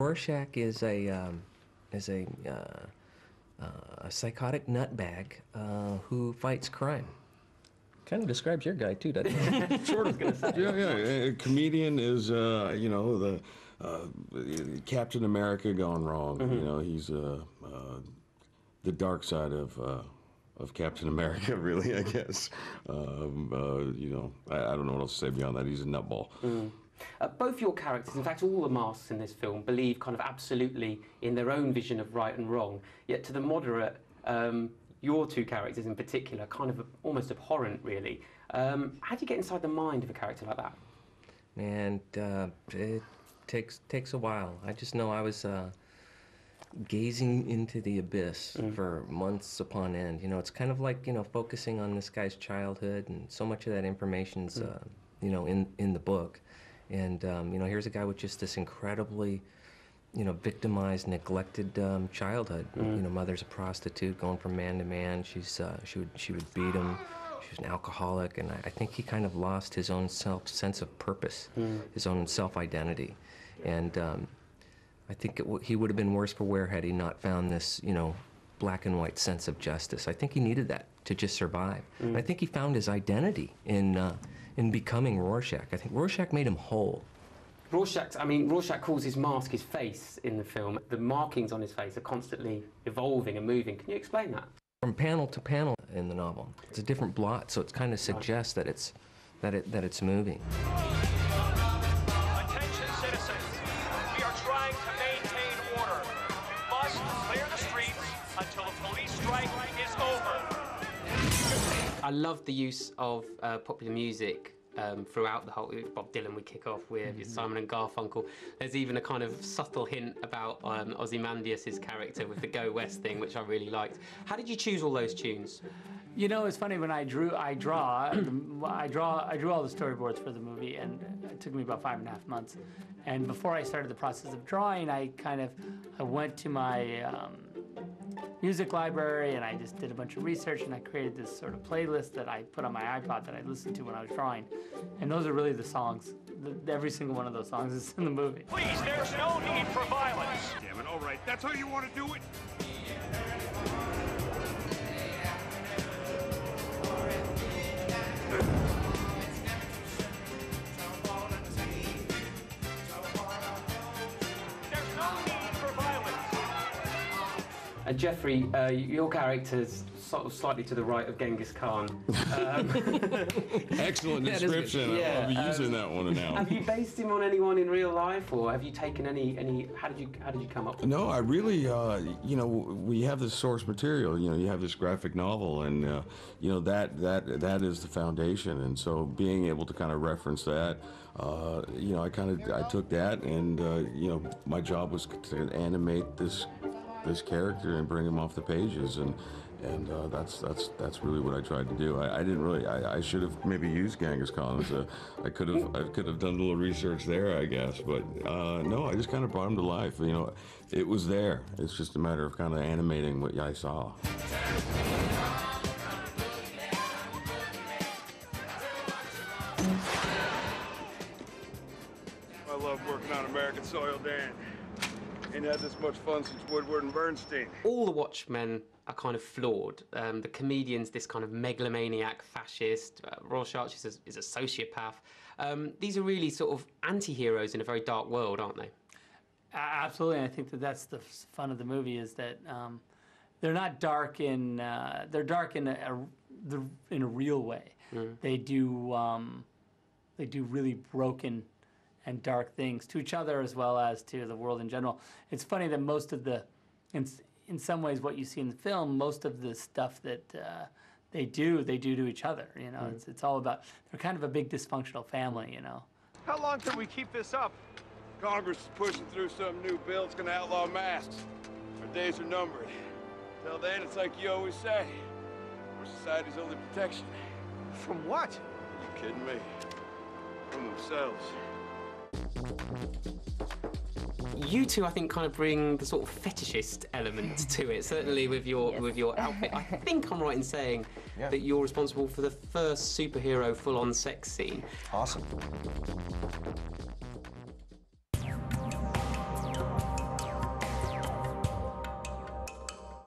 Rorschach is a psychotic nutbag who fights crime. Kind of describes your guy too, doesn't it? Sort of gonna say. Yeah. A comedian is, you know, the Captain America gone wrong. Mm-hmm. You know, he's the dark side of Captain America, really, I guess. You know, I don't know what else to say beyond that. He's a nutball. Mm. Both your characters, in fact all the masks in this film, believe kind of absolutely in their own vision of right and wrong, yet to the moderate, your two characters in particular, kind of almost abhorrent, really. How do you get inside the mind of a character like that? And it takes a while. I just know I was gazing into the abyss for months upon end. You know, it's kind of like, you know, focusing on this guy's childhood, and so much of that information's, you know, in the book. And, you know, here's a guy with just this incredibly, you know, victimized, neglected childhood. You know, mother's a prostitute, going from man to man. She would beat him. She was an alcoholic, and I think he kind of lost his own sense of purpose, his own self-identity. And I think he would have been worse for wear had he not found this, you know, black and white sense of justice. I think he needed that to just survive. And I think he found his identity in becoming Rorschach. I think Rorschach made him whole. Rorschach calls his mask his face in the film. The markings on his face are constantly evolving and moving. Can you explain that? From panel to panel in the novel, it's a different blot, so it kind of suggests that it's moving. Attention citizens, we are trying to maintain order. We must clear the streets until the police strike is over. I love the use of popular music throughout the whole. Bob Dylan we kick off with, Simon and Garfunkel. There's even a kind of subtle hint about Ozymandias' character with the Go West thing, which I really liked. How did you choose all those tunes? You know, it's funny, when I drew all the storyboards for the movie, and it took me about 5.5 months. And before I started the process of drawing, I went to my music library, and I just did a bunch of research, and I created this sort of playlist that I put on my iPod that I listened to when I was drawing. And those are really the songs. Every single one of those songs is in the movie. Please, there's no need for violence. Damn it, all right, that's how you want to do it? Jeffrey, your character's sort of slightly to the right of Genghis Khan. Excellent description. Yeah, I'll be using that one now. Have you based him on anyone in real life, or have you taken any? How did you come up with No, I really, you know, we have this source material. You know, you have this graphic novel, and you know, that is the foundation. And so being able to kind of reference that, you know, I took that, and you know, my job was to animate this character and bring him off the pages, and that's really what I tried to do. I didn't really. I should have maybe used Genghis Khan. I could have done a little research there, I guess. But no, I just kind of brought him to life. You know, it was there. It's just a matter of kind of animating what I saw. I love working on American soil, Dan. Ain't had this much fun since Woodward and Bernstein. All the Watchmen are kind of flawed. The comedian's this kind of megalomaniac fascist. Rorschach is a sociopath. These are really sort of anti-heroes in a very dark world, aren't they? Absolutely, and I think that's the fun of the movie, is that they're not dark in they're dark in a real way. They do really broken and dark things to each other as well as to the world in general. It's funny that most of the, in some ways, what you see in the film, most of the stuff that they do to each other. You know, it's all about, they're kind of a big dysfunctional family. You know. How long can we keep this up? Congress is pushing through some new bill that's gonna outlaw masks. Our days are numbered. Till then, it's like you always say, we're society's only protection. From what? Are you kidding me? From themselves. You two, I think, kind of bring the sort of fetishist element to it. Certainly with your outfit. I think I'm right in saying that you're responsible for the first superhero full-on sex scene. Awesome.